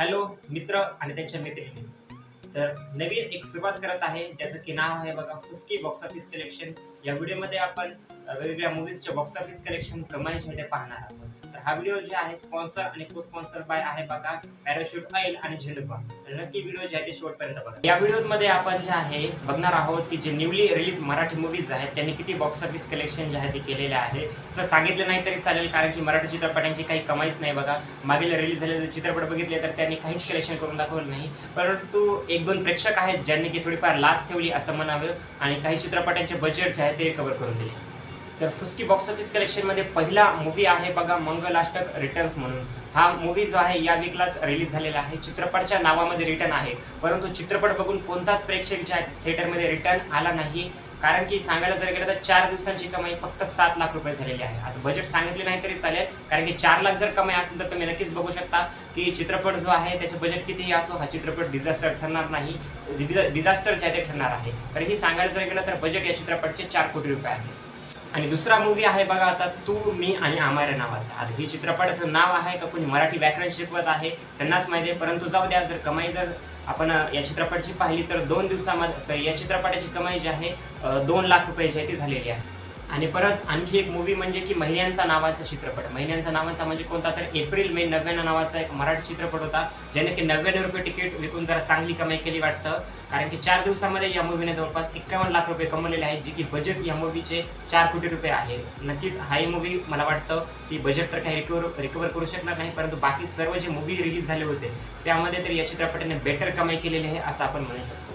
Hello मित्र आणि त्यांच्या मैत्रिणी. तर नवीन एक सुरुवात करत आहे ज्याचं की नाव आहे बघा फुस्की बॉक्स ऑफिस कलेक्शन. या व्हिडिओमध्ये आपण वेगवेगळ्या मूवीजचे बॉक्स ऑफिस कलेक्शन कमाईचे आहे ते पाहणार आहोत. तर हा व्हिडिओ जे आहे स्पॉन्सर आणि को स्पॉन्सर बाय आहे बघा पॅराशूट ऑइल आणि झेंडूबा. तर नक्की व्हिडिओ जे आहे ते शेवटपर्यंत बघा. या व्हिडिओज मध्ये आपण जे आहे बघणार आहोत की जे न्यूली रिलीज मराठी मूवीज आहेत त्यांनी किती बॉक्स ऑफिस कलेक्शन जे आहे ते केलेले आहे. तसं सांगितलं नाही तरी चालेल कारण की मराठी चित्रपटांची काही कमाईच नाही बघा. मागील रिलीज झालेले चित्रपट बघितले तर त्यांनी काहीच कलेक्शन करून दाखवलं नाही, परंतु एक दोन प्रेक्षक आहेत ज्यांनी की थोडीफार लास्ट ठेवली असं म्हणावं आणि काही चित्रपटांचे बजेट जे आहे ते कव्हर करून दिले. तर फुस्की बॉक्स ऑफिस कलेक्शन मध्ये पहिला मूवी आहे बघा मंगलाष्टक रिटर्न्स म्हणून. हा मूवी जो आहे या वीकलाच रिलीज झालेला आहे. चित्रपटाच्या नावामध्ये रिटर्न आहे, परंतु चित्रपट बघून कोणताच प्रेक्षक जे आहे थिएटरमध्ये रिटर्न आला नाही, कारण की सांगायला जर गेलं तर 4 दिवसांची कमाई फक्त 7 लाख रुपये झालेली आहे. आता बजेट सांगितले नाही तरी चालेल, कारण की 4 लाख जर कमाई असेल तर तुम्ही नक्कीच बघू शकता की चित्रपट जो आहे त्याचे बजेट कितीही असो हा चित्रपट डिझास्टर ठरणार नाही, डिझास्टर जे आहे ते ठरणार आहे. तर ही सांगायला जर गेलं तर बजेट या चित्रपटाचे 4 कोटी रुपये आहे. आणि दुसरा मूवी आहे बघा आता तू मी आणि आमार्य नावाचा. आता ही चित्रपटाचं नाव आहे का कोणी मराठी व्याकरण शिकवत आहे त्यांनाच माहिती आहे, परंतु जाऊ द्या. जर कमाई जर आपण या चित्रपटाची पाहिली तर 2 दिवसामध्ये या चित्रपटाची कमाई जी आहे 2 लाख रुपये जी आहे ती झालेली आहे. आणि परत आणखी एक मूवी म्हणजे की महिन्यांचा नावाचा चित्रपट. महिन्यांचा नावाचा म्हणजे कोणता तर एप्रिल मे 99 नावाचा एक मराठी चित्रपट होता, ज्याने की 99 रुपये तिकीट विकून जरा चांगली कमाई केली वाटतं, कारण की 4 दिवसामध्ये या मूवीने जवळपास 51 लाख रुपये कमवलेले आहेत, जे की बजेट या मूवीचे 4 कोटी रुपये आहे. नक्कीच हाही मूवी मला वाटतं की बजेट तर काही रिकवर करू शकणार नाही, परंतु बाकी सर्व जे मूवी रिलीज झाले होते त्यामध्ये तर या चित्रपटाने बेटर कमाई केलेली आहे असं आपण म्हणू शकतो.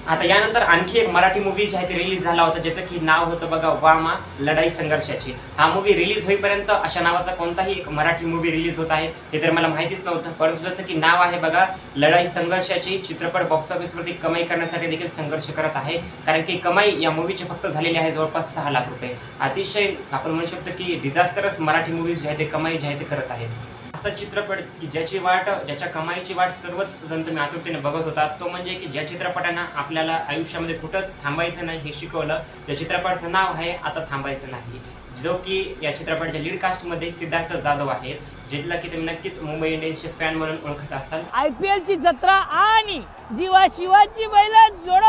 आता यानंतर आणखी एक मराठी मूवी जी आहे ती रिलीज झाला होता, ज्याचं की नाव होतं बघा वामा लढाई संघर्षाची. हा मूवी रिलीज होईपर्यंत अशा नावाचा कोणताही एक मराठी मूवी रिलीज होत आहे हे तर मला माहितीच नव्हतं, परंतु जसं की नाव आहे बघा लढाई संघर्षाची, चित्रपट बॉक्स ऑफिसवरती कमाई करण्यासाठी देखील संघर्ष करत आहे, कारण की कमाई या मूवीची फक्त झालेली आहे जवळपास 6 लाख रुपये. अतिशय आपण म्हणू शकतो की डिझास्टरच मराठी मूवी जी आहे ते कमाई जी आहे ते करत आहेत. असा चित्रपट की ज्याच्या कमाईची वाट सर्वच जण तुम्ही आतुरतेने बघत होता, तो म्हणजे की ज्या चित्रपटांना आपल्याला आयुष्यामध्ये कुठंच थांबायचं नाही हे शिकवलं. त्या चित्रपटाचं नाव आहे आता थांबायचं नाही, जो की या चित्रपटाच्या लीड कास्टमध्ये सिद्धार्थ जाधव आहेत, ज्याला की तुम्ही नक्कीच मुंबई इंडियन्सचे फॅन म्हणून ओळखत असाल. IPL ची जत्रा आणि जीवा शिवाची बैला जोड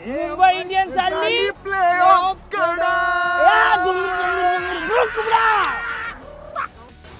मुंबई इंडियन्स आणि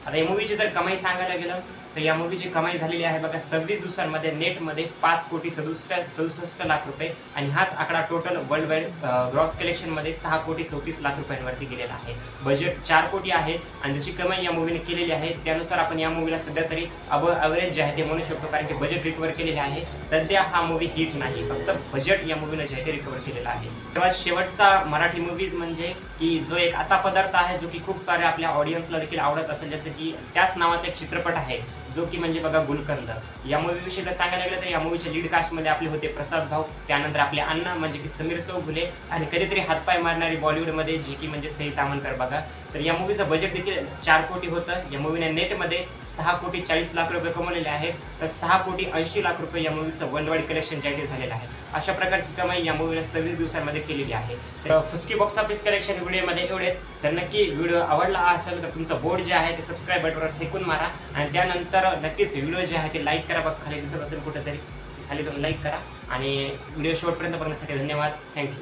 आता या मूवीची जर कमाई सांगायला गेलं तर या मूवीची कमाई झालेली आहे बघा 26 दिवसांमध्ये नेटमध्ये 5,67,67 लाख रुपये, आणि हाच आकडा टोटल वर्ल्ड वाईड ग्रॉस कलेक्शनमध्ये 6,34,00,000 रुपयांवरती गेलेला आहे. बजेट 4 कोटी आहे, आणि जशी कमाई या मूवीने केलेली आहे त्यानुसार आपण या मूवीला सध्या तरी अवरेज जे आहे ते म्हणू शकतो, कारण की बजेट रिकवर केलेले आहे. सध्या हा मूवी हिट नाही, फक्त बजेट या मूवीने जे आहे ते रिकवर केलेला आहे. तेव्हा शेवटचा मराठी मूवीज म्हणजे की जो एक असा पदार्थ आहे जो की खूप सारे आपल्या ऑडियन्सला देखील आवडत असेल, ज्याचं की त्याच नावाचा एक चित्रपट आहे जो की म्हणजे बघा गुलकंद. या मूवीविषयी जर सांगायला गेलं तर या मूवीच्या लीड कास्टमध्ये आपले होते प्रसाद भाऊ, त्यानंतर आपले अण्णा म्हणजे की समीर चौगुले, आणि कधीतरी हातपाय मारणारी बॉलिवूडमध्ये जे की म्हणजे सई तामणकर बघा. तर या मूवीचं बजेट देखील 4 कोटी होतं. या मूवीने नेटमध्ये 6,40,00,000 रुपये कमवलेले आहेत, तर 6,80,00,000 रुपये या मूवीचं वर्ल्ड वाईड कलेक्शन जे आहे ते झालेलं आहे. अशा प्रकारची कमाई या मूवीने 26 दिवसांमध्ये केलेली आहे. तर फुस्की बॉक्स ऑफिस कलेक्शन व्हिडिओमध्ये एवढेच. जर नक्की व्हिडिओ आवडला असेल तर तुमचं बोर्ड जे आहे ते सबस्क्राईब बटनवर फेकून मारा, आणि त्यानंतर नक्कीच व्हिडिओ जे आहे ते लाईक करा. बघा खाली दिसत असेल कुठेतरी, खाली जाऊन लाईक करा, आणि व्हिडिओ शेवटपर्यंत बघण्यासाठी धन्यवाद. थँक्यू.